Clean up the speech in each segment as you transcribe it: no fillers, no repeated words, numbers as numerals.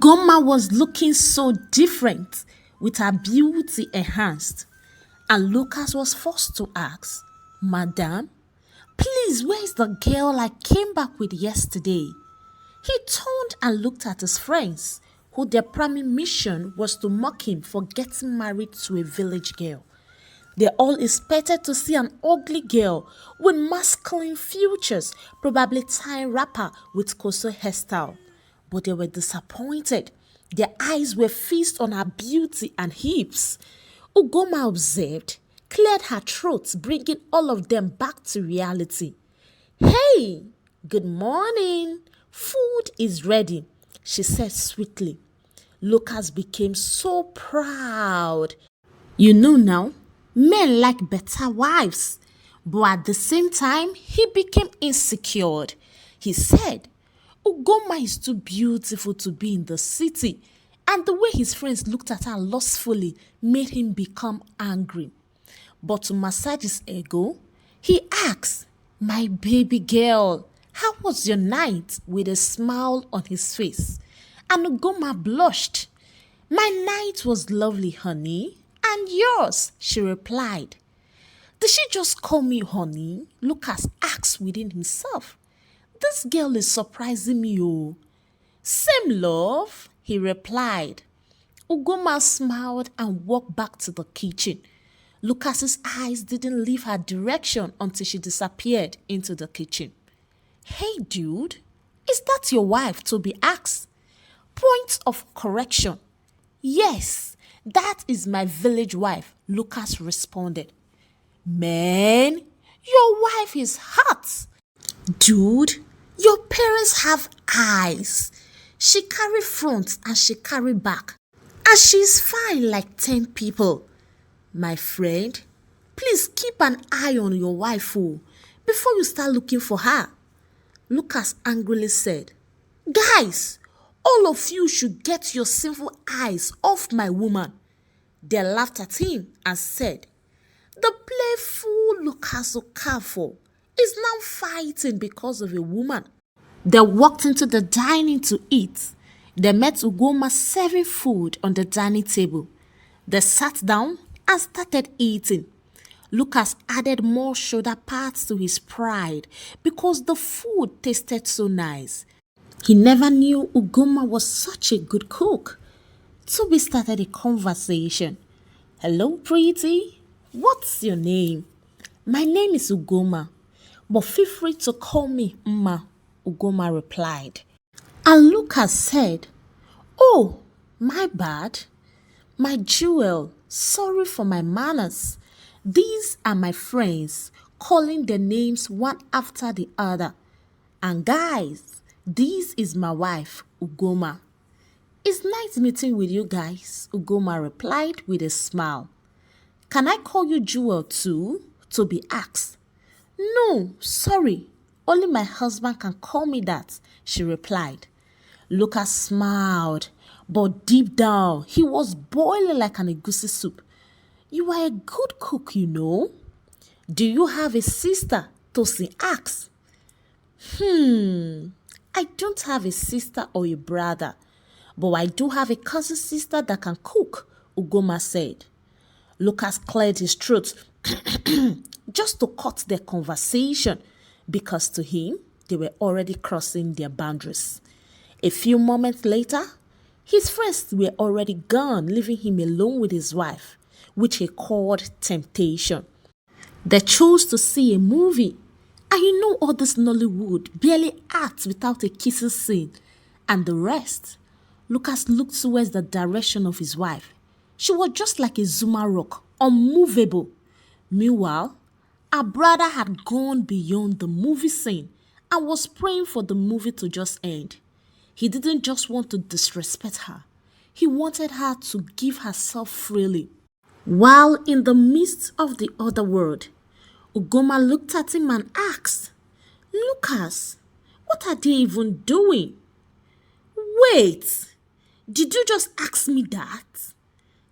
Ugoma was looking so different, with her beauty enhanced, and Lucas was forced to ask, Madam, please, where is the girl I came back with yesterday? He turned and looked at his friends, who their primary mission was to mock him for getting married to a village girl. They all expected to see an ugly girl with masculine features, probably tying wrapper with Koso hairstyle. But they were disappointed. Their eyes were fixed on her beauty and hips. Ugoma observed, cleared her throat, bringing all of them back to reality. Hey, good morning. Food is ready, she said sweetly. Lucas became so proud. You know now, men like better wives. But at the same time, he became insecure. He said, Ugoma is too beautiful to be in the city. And the way his friends looked at her lustfully made him become angry. But to massage his ego, he asked, My baby girl, how was your night? With a smile on his face. And Ugoma blushed. My night was lovely, honey. And yours, she replied. Did she just call me honey? Lucas asked within himself. This girl is surprising me, oh. Same love, he replied. Ugoma smiled and walked back to the kitchen. Lucas's eyes didn't leave her direction until she disappeared into the kitchen. Hey dude, is that your wife? Toby asked. Point of correction. Yes, that is my village wife, Lucas responded. Man, your wife is hot. Dude, your parents have eyes. She carry front and she carry back. And she's fine like 10 people. My friend, please keep an eye on your wife before you start looking for her. Lucas angrily said, Guys, all of you should get your sinful eyes off my woman. They laughed at him and said, The playful Lucas Okafor is now fighting because of a woman. They walked into the dining to eat. They met Ugoma serving food on the dining table. They sat down and started eating. Lucas added more shoulder parts to his pride because the food tasted so nice. He never knew Ugoma was such a good cook. Toby started a conversation. Hello, pretty. What's your name? My name is Ugoma, but feel free to call me Mma, Ugoma replied. And Lucas said, Oh, my bad. My jewel, sorry for my manners. These are my friends, calling their names one after the other. And guys, this is my wife, Ugoma. It's nice meeting with you guys, Ugoma replied with a smile. Can I call you Jewel too? Toby asked. No, sorry. Only my husband can call me that, she replied. Lucas smiled, but deep down, he was boiling like an egusi soup. You are a good cook, you know. Do you have a sister? Tosin asked. I don't have a sister or a brother, but I do have a cousin sister that can cook, Ugoma said. Lucas cleared his throat just to cut their conversation because to him, they were already crossing their boundaries. A few moments later, his friends were already gone, leaving him alone with his wife, which he called temptation. They chose to see a movie, and you know all this Nollywood barely acts without a kissing scene, and the rest. Lucas looked towards the direction of his wife. She was just like a Zuma rock, unmovable. Meanwhile, her brother had gone beyond the movie scene and was praying for the movie to just end. He didn't just want to disrespect her. He wanted her to give herself freely. While in the midst of the other world, Ugoma looked at him and asked, Lucas, what are they even doing? Wait, did you just ask me that?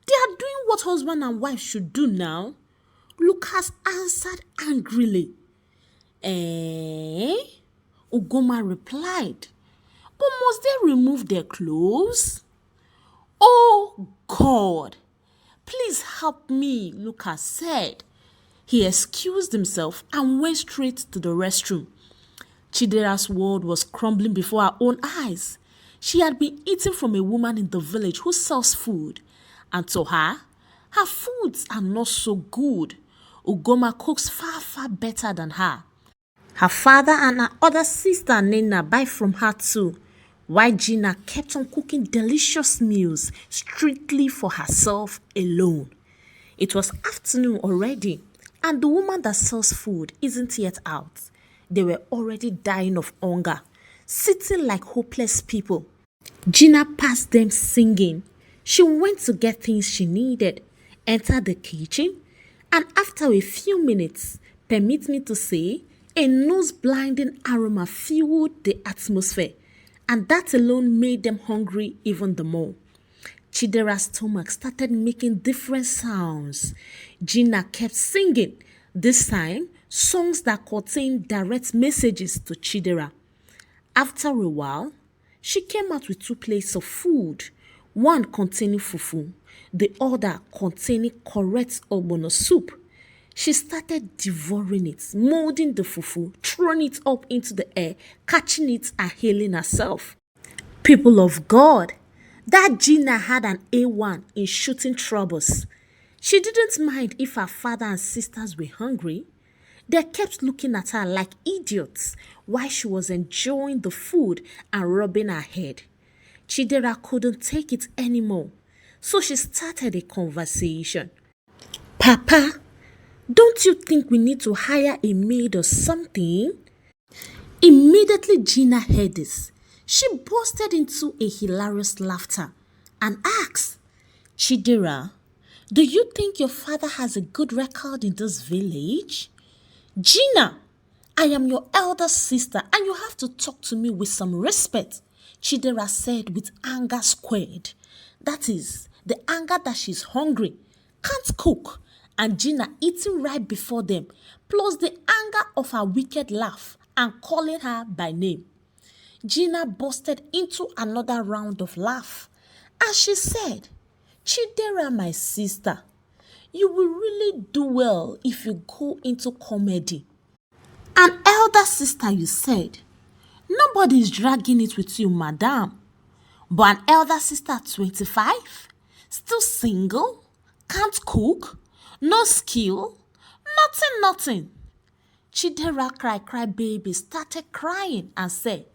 They are doing what husband and wife should do now. Lucas answered angrily. Ugoma replied. But must they remove their clothes? Oh God, please help me, Lucas said. He excused himself and went straight to the restroom. Chidera's world was crumbling before her own eyes. She had been eating from a woman in the village who sells food, and to her, her foods are not so good. Ugoma cooks far, far better than her. Her father and her other sister Nena buy from her too, while Gina kept on cooking delicious meals strictly for herself alone. It was afternoon already, and the woman that sells food isn't yet out. They were already dying of hunger, sitting like hopeless people. Gina passed them singing. She went to get things she needed, entered the kitchen, and after a few minutes, permit me to say, a nose-blinding aroma filled the atmosphere, and that alone made them hungry even the more. Chidera's stomach started making different sounds. Gina kept singing, this time songs that contained direct messages to Chidera. After a while, she came out with two plates of food, one containing fufu, the other containing correct ogbono soup. She started devouring it, molding the fufu, throwing it up into the air, catching it and hailing herself. People of God, that Gina had an A1 in shooting troubles. She didn't mind if her father and sisters were hungry. They kept looking at her like idiots while she was enjoying the food and rubbing her head. Chidera couldn't take it anymore, so she started a conversation. Papa, don't you think we need to hire a maid or something? Immediately Gina heard this. She bursted into a hilarious laughter and asked, Chidera, do you think your father has a good record in this village? Gina, I am your elder sister and you have to talk to me with some respect, Chidera said with anger squared. That is, the anger that she's hungry, can't cook, and Gina eating right before them, plus the anger of her wicked laugh and calling her by name. Gina busted into another round of laugh as she said, Chidera, my sister, you will really do well if you go into comedy. An elder sister, you said. Nobody is dragging it with you, madam. But an elder sister at 25, still single, can't cook, no skill, nothing. Chidera cry baby started crying and said,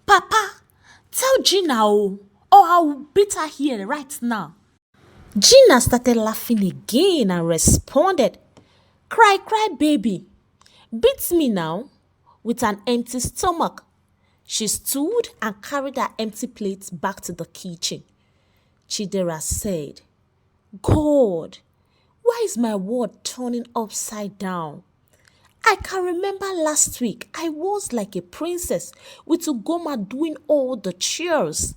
Papa, tell Gina or I will beat her here right now. Gina started laughing again and responded, Cry baby, beat me now with an empty stomach. She stood and carried her empty plate back to the kitchen. Chidera said, God, why is my world turning upside down? I can remember last week I was like a princess with Ugoma doing all the chores.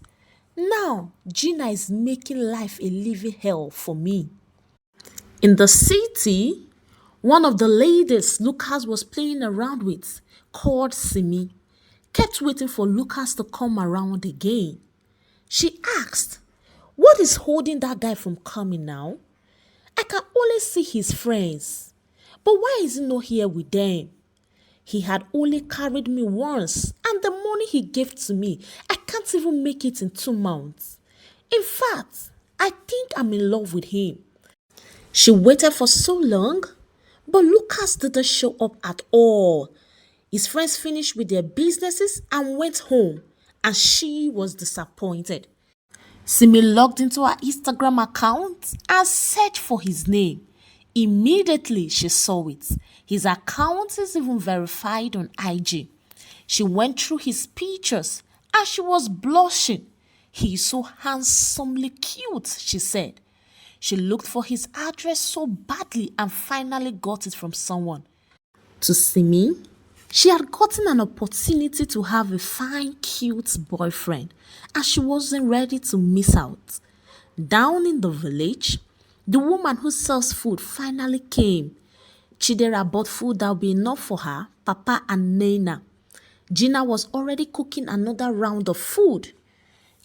Now Gina is making life a living hell for me. In the city, one of the ladies Lucas was playing around with, called Simi, kept waiting for Lucas to come around again. She asked, what is holding that guy from coming now? I can only see his friends. But why is he not here with them? He had only carried me once, and the money he gave to me, I can't even make it in 2 months. In fact, I think I'm in love with him. She waited for so long, but Lucas didn't show up at all. His friends finished with their businesses and went home, and she was disappointed. Simi logged into her Instagram account and searched for his name. Immediately she saw it. His account is even verified on IG. She went through his pictures and she was blushing. He is so handsomely cute, she said. She looked for his address so badly and finally got it from someone. To Simi, she had gotten an opportunity to have a fine, cute boyfriend and she wasn't ready to miss out. Down in the village, the woman who sells food finally came. Chidera bought food that would be enough for her, Papa and Nena. Gina was already cooking another round of food.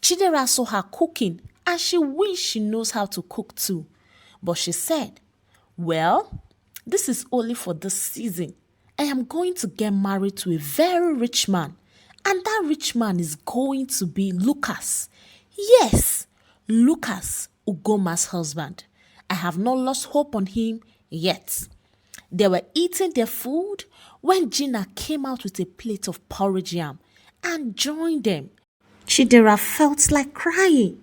Chidera saw her cooking and she wished she knows how to cook too. But she said, well, this is only for this season. I am going to get married to a very rich man, and that rich man is going to be Lucas. Yes, Lucas, Ugoma's husband. I have not lost hope on him yet. They were eating their food when Gina came out with a plate of porridge yam and joined them. Chidera felt like crying.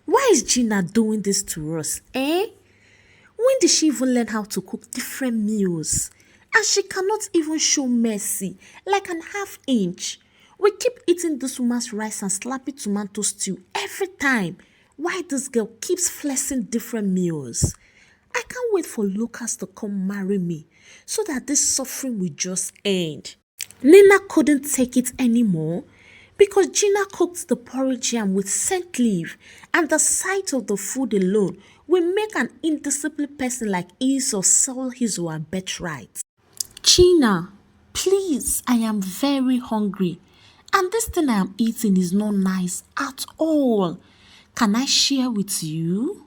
Why is Gina doing this to us, eh? When did she even learn how to cook different meals? And she cannot even show mercy, like an half inch. We keep eating this woman's rice and slappy tomato stew every time. Why this girl keeps flexing different meals? I can't wait for Lucas to come marry me so that this suffering will just end. Nina couldn't take it anymore because Gina cooked the porridge yam with scent leaf, and the sight of the food alone will make an indisciplined person like Esau sell his or her birthright. Gina, please, I am very hungry, and this thing I am eating is not nice at all. Can I share with you?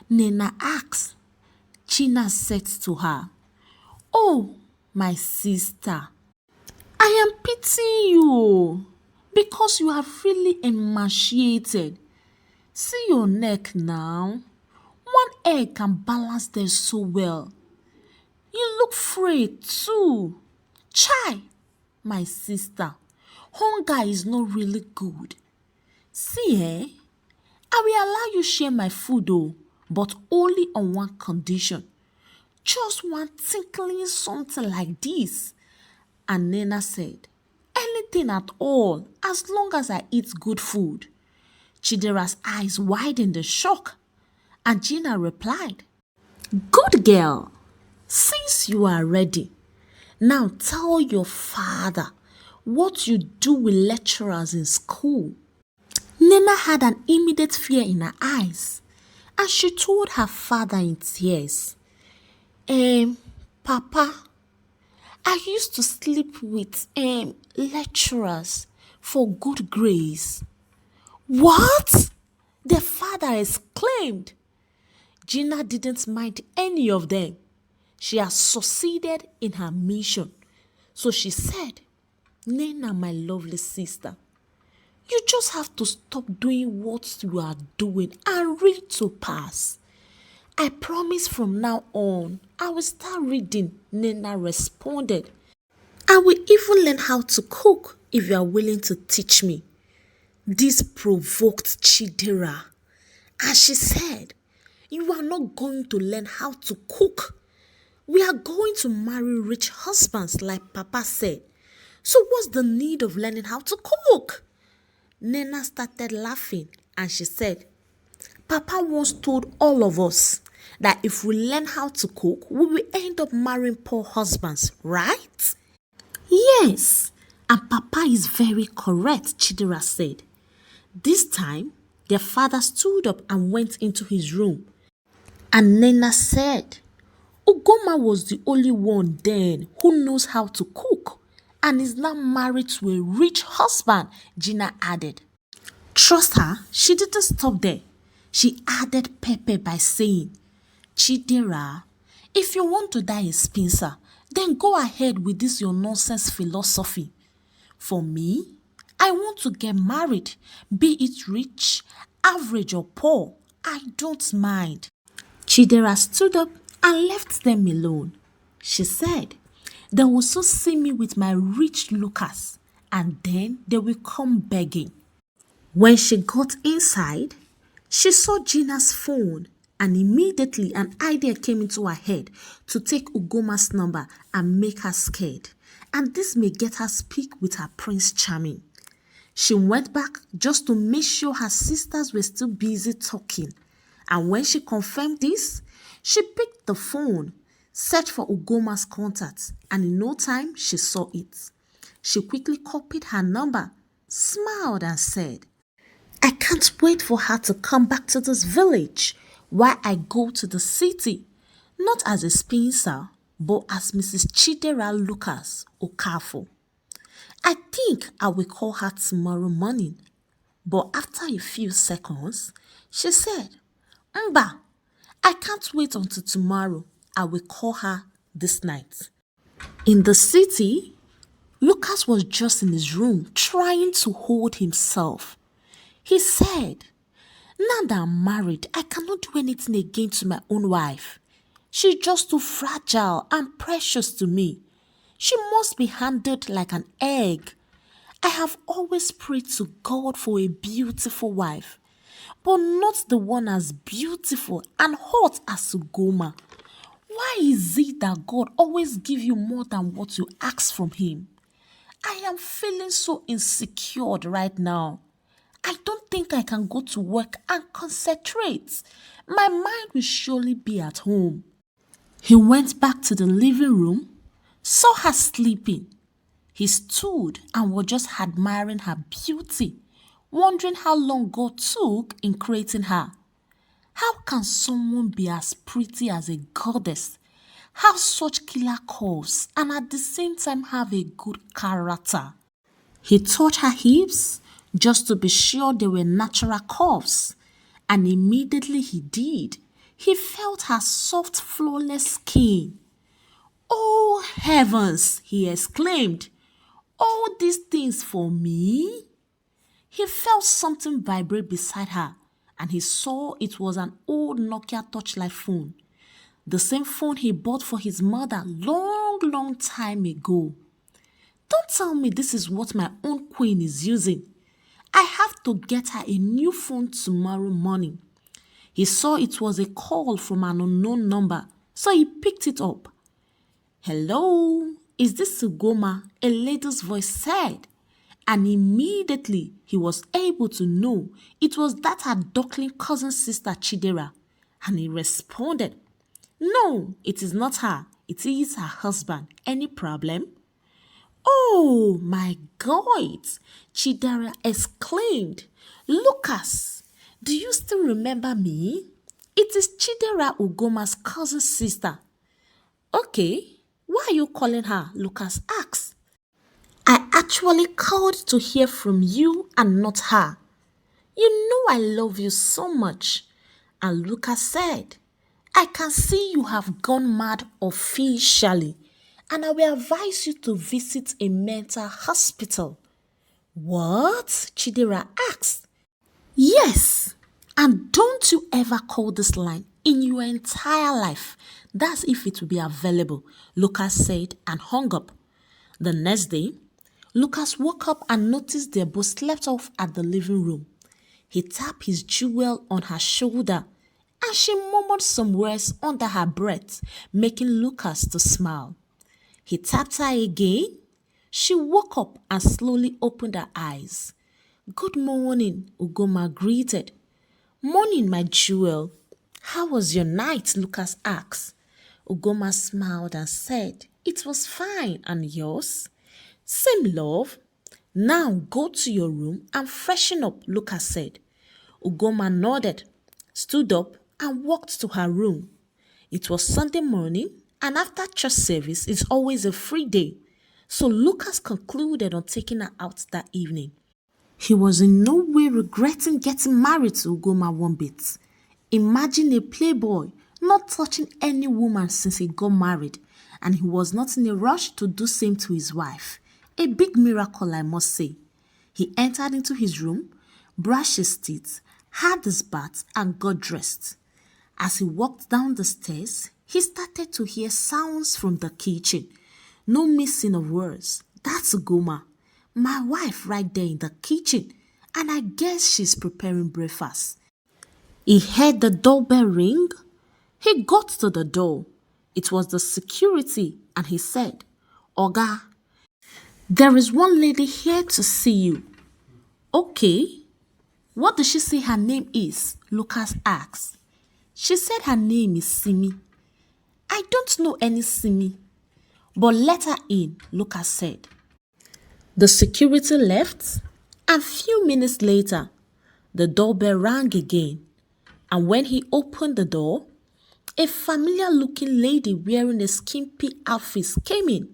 Nina asked. Gina said to her, oh, my sister, I am pitying you because you are really emaciated. See your neck now. One egg can balance them so well. You look frail too. Chai, my sister, hunger is not really good. See, I will allow you share my food but only on one condition. Just one tinkling something like this. And Nena said, anything at all, as long as I eat good food. Chidera's eyes widened in shock, and Gina replied, good girl, since you are ready, now tell your father what you do with lecturers in school. Nena had an immediate fear in her eyes, and she told her father in tears, Papa, I used to sleep with lecturers for good grades. What? The father exclaimed. Gina didn't mind any of them. She has succeeded in her mission. So she said, Nena, my lovely sister, you just have to stop doing what you are doing and read to pass. I promise from now on, I will start reading, Nena responded. I will even learn how to cook if you are willing to teach me. This provoked Chidera, and she said, you are not going to learn how to cook. We are going to marry rich husbands like Papa said. So what's the need of learning how to cook? Nena started laughing and she said, Papa once told all of us that if we learn how to cook, we will end up marrying poor husbands, right? Yes, and Papa is very correct, Chidera said. This time, their father stood up and went into his room. And Nena said, Ugoma was the only one then who knows how to cook and is now married to a rich husband, Gina added. Trust her, she didn't stop there. She added pepper by saying, Chidera, if you want to die a spinster, then go ahead with this your nonsense philosophy. For me, I want to get married, be it rich, average or poor. I don't mind. Chidera stood up and left them alone. She said, they will soon see me with my rich Lucas, and then they will come begging. When she got inside, she saw Gina's phone, and immediately an idea came into her head to take Ugoma's number and make her scared, and this may get her speak with her Prince Charming. She went back just to make sure her sisters were still busy talking, and when she confirmed this, she picked the phone, searched for Ugoma's contacts, and in no time she saw it. She quickly copied her number, smiled and said, I can't wait for her to come back to this village while I go to the city, not as a spinster, but as Mrs. Chidera Lucas Okafo. I think I will call her tomorrow morning. But after a few seconds, she said, Mba, I can't wait until tomorrow. I will call her this night. In the city, Lucas was just in his room trying to hold himself. He said, now that I'm married, I cannot do anything again to my own wife. She's just too fragile and precious to me. She must be handled like an egg. I have always prayed to God for a beautiful wife, but not the one as beautiful and hot as Ugoma. Why is it that God always gives you more than what you ask from Him? I am feeling so insecure right now. I don't think I can go to work and concentrate. My mind will surely be at home. He went back to the living room, saw her sleeping. He stood and was just admiring her beauty, wondering how long God took in creating her. How can someone be as pretty as a goddess, have such killer curves, and at the same time have a good character? He touched her hips just to be sure they were natural curves, and immediately he did. He felt her soft, flawless skin. Oh heavens, he exclaimed. All these things for me? He felt something vibrate beside her, and he saw it was an old Nokia touchlight phone, the same phone he bought for his mother long time ago. Don't tell me this is what my own queen is using. I have to get her a new phone tomorrow morning. He saw it was a call from an unknown number, so he picked it up. Hello, is this Ugoma? A lady's voice said. And immediately he was able to know it was that her duckling cousin sister Chidera. And he responded, no, it is not her. It is her husband. Any problem? Oh my God! Chidera exclaimed. Lucas, do you still remember me? It is Chidera Ugoma's cousin sister. Okay, why are you calling her? Lucas asked. I actually called to hear from you and not her. You know I love you so much. And Lucas said, I can see you have gone mad officially, and I will advise you to visit a mental hospital. What? Chidera asked. Yes, and don't you ever call this line in your entire life. That's if it will be available, Lucas said and hung up. The next day, Lucas woke up and noticed they both slept off at the living room. He tapped his jewel on her shoulder and she murmured some words under her breath, making Lucas to smile. He tapped her again. She woke up and slowly opened her eyes. Good morning, Ugoma greeted. Morning, my jewel. How was your night? Lucas asked. Ugoma smiled and said, it was fine, and yours? Same, love. Now go to your room and freshen up, Lucas said. Ugoma nodded, stood up and walked to her room. It was Sunday morning, and after church service it's always a free day, so Lucas concluded on taking her out that evening. He was in no way regretting getting married to Ugoma one bit. Imagine a playboy not touching any woman since he got married, and he was not in a rush to do same to his wife. A big miracle, I must say. He entered into his room, brushed his teeth, had his bath, and got dressed. As he walked down the stairs, he started to hear sounds from the kitchen. No missing of words. That's Ugoma, my wife, right there in the kitchen, and I guess she's preparing breakfast. He heard the doorbell ring. He got to the door. It was the security, and he said, Oga, there is one lady here to see you. Okay. What does she say her name is? Lucas asked. She said her name is Simi. I don't know any Simi, but let her in, Lucas said. The security left, and few minutes later, the doorbell rang again, and when he opened the door, a familiar-looking lady wearing a skimpy outfit came in.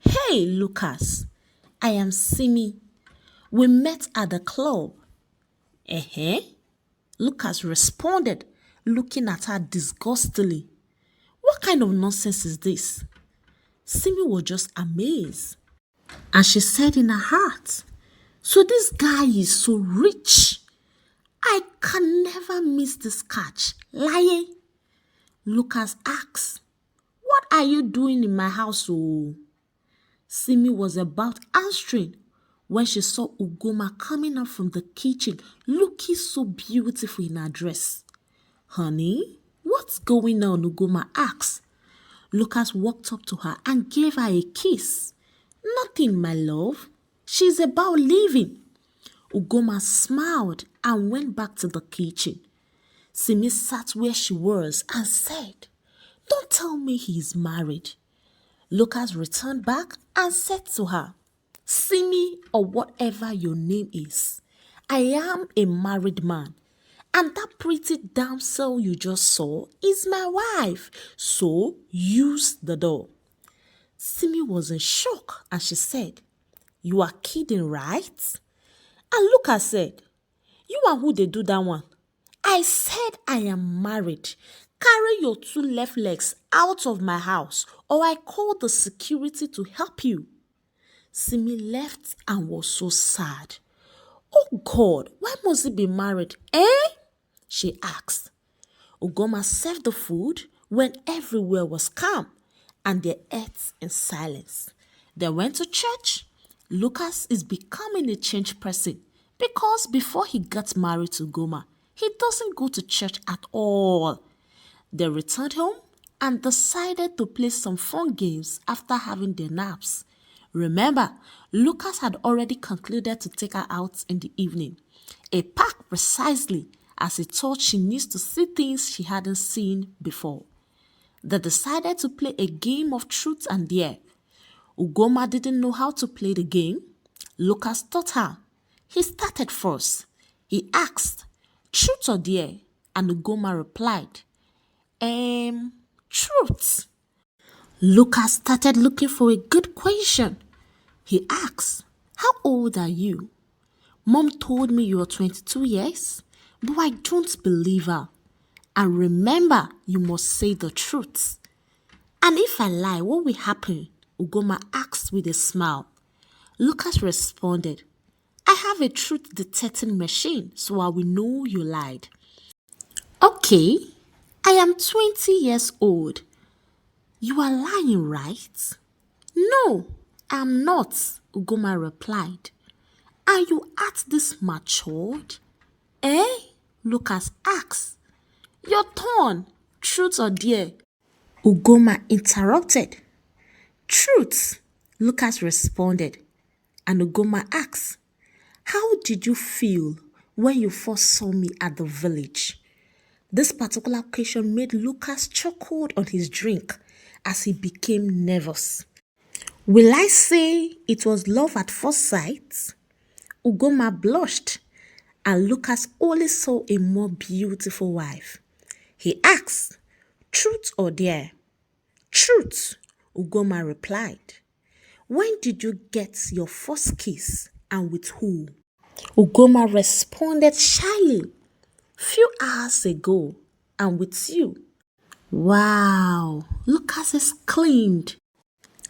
Hey, Lucas, I am Simi. We met at the club. Eh? Lucas responded, looking at her disgustedly. What kind of nonsense is this? Simi was just amazed. And she said in her heart, so this guy is so rich. I can never miss this catch. Lying. Lucas asked, what are you doing in my house? Oh? Simi was about answering when she saw Ugoma coming out from the kitchen looking so beautiful in her dress. Honey, what's going on? Ugoma asked. Lucas walked up to her and gave her a kiss. Nothing, my love. She's about leaving. Ugoma smiled and went back to the kitchen. Simi sat where she was and said, don't tell me he's married. Lucas returned back and said to her, Simi, or whatever your name is, I am a married man, and that pretty damsel you just saw is my wife, so use the door. Simi was in shock and she said, you are kidding, right? And Lucas said, you are who they do that one. I said I am married. Carry your two left legs out of my house or I call the security to help you. Simi left and was so sad. Oh God, why must he be married, eh? She asked. Ugoma served the food when everywhere was calm and they ate in silence. They went to church. Lucas is becoming a changed person because before he got married to Ugoma, he doesn't go to church at all. They returned home and decided to play some fun games after having their naps. Remember, Lucas had already concluded to take her out in the evening, a park precisely as he thought she needs to see things she hadn't seen before. They decided to play a game of truth and dare. Ugoma didn't know how to play the game. Lucas taught her. He started first. He asked, truth or dare? And Ugoma replied, truth. Lucas started looking for a good question. He asked, how old are you? Mom told me you're 22 years, but I don't believe her. And remember, you must say the truth. And if I lie, what will happen? Ugoma asked with a smile. Lucas responded, I have a truth detecting machine, so I will know you lied. Okay, I am 20 years old. You are lying, right? No, I'm not, Ugoma replied. Are you at this matured? Eh? Lucas asked. Your turn, truth or dare? Ugoma interrupted. Truth, Lucas responded. And Ugoma asked, how did you feel when you first saw me at the village? This particular question made Lucas chuckle on his drink as he became nervous. Will I say it was love at first sight? Ugoma blushed and Lucas only saw a more beautiful wife. He asked, truth or dare? Truth, Ugoma replied. When did you get your first kiss and with who? Ugoma responded shyly. Few hours ago and with you. Wow, Lucas exclaimed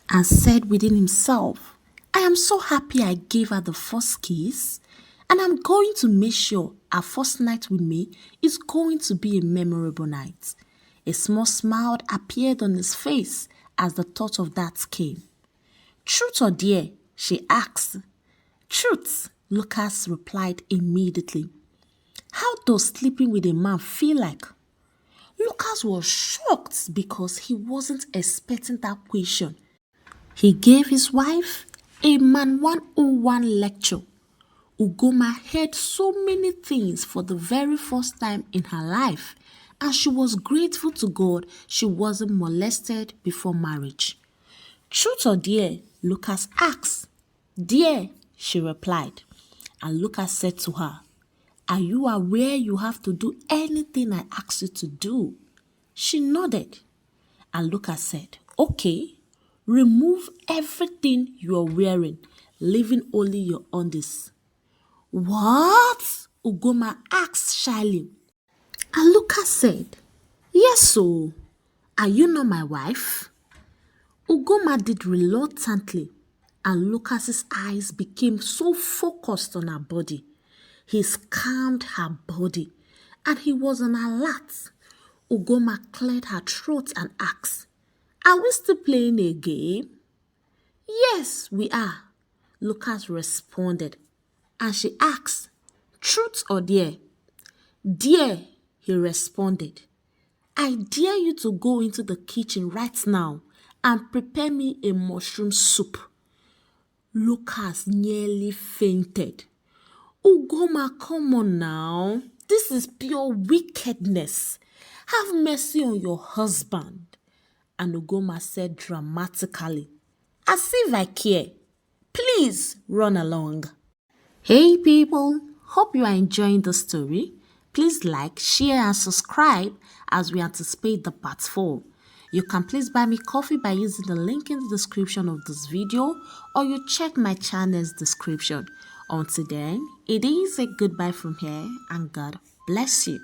and said within himself, I am so happy I gave her the first kiss and I'm going to make sure our first night with me is going to be a memorable night. A small smile appeared on his face as the thought of that came. Truth or dare? She asked. Truth, Lucas replied immediately. How does sleeping with a man feel like? Lucas was shocked because he wasn't expecting that question. He gave his wife a Man 101 lecture. Ugoma heard so many things for the very first time in her life, and she was grateful to God she wasn't molested before marriage. Truth or dare? Lucas asked. Dare, she replied. And Lucas said to her, are you aware you have to do anything I ask you to do? She nodded. And Lucas said, okay, remove everything you are wearing, leaving only your undies. What? Ugoma asked shyly. And Lucas said, "Yes, so are you not my wife?" Ugoma did reluctantly, and Lucas's eyes became so focused on her body. He scanned her body, and he was on alert. Ugoma cleared her throat and asked, "Are we still playing a game?" "Yes, we are," Lucas responded, and she asked, "Truth or dare?" "Dare," he responded. "I dare you to go into the kitchen right now and prepare me a mushroom soup." Lucas nearly fainted. "Ugoma, come on now. This is pure wickedness. Have mercy on your husband." And Ugoma said dramatically, "As if I care. Please run along." Hey people, hope you are enjoying the story. Please like, share and subscribe as we anticipate the part 4. You can please buy me coffee by using the link in the description of this video, or you check my channel's description. Until then, it is a goodbye from here and God bless you.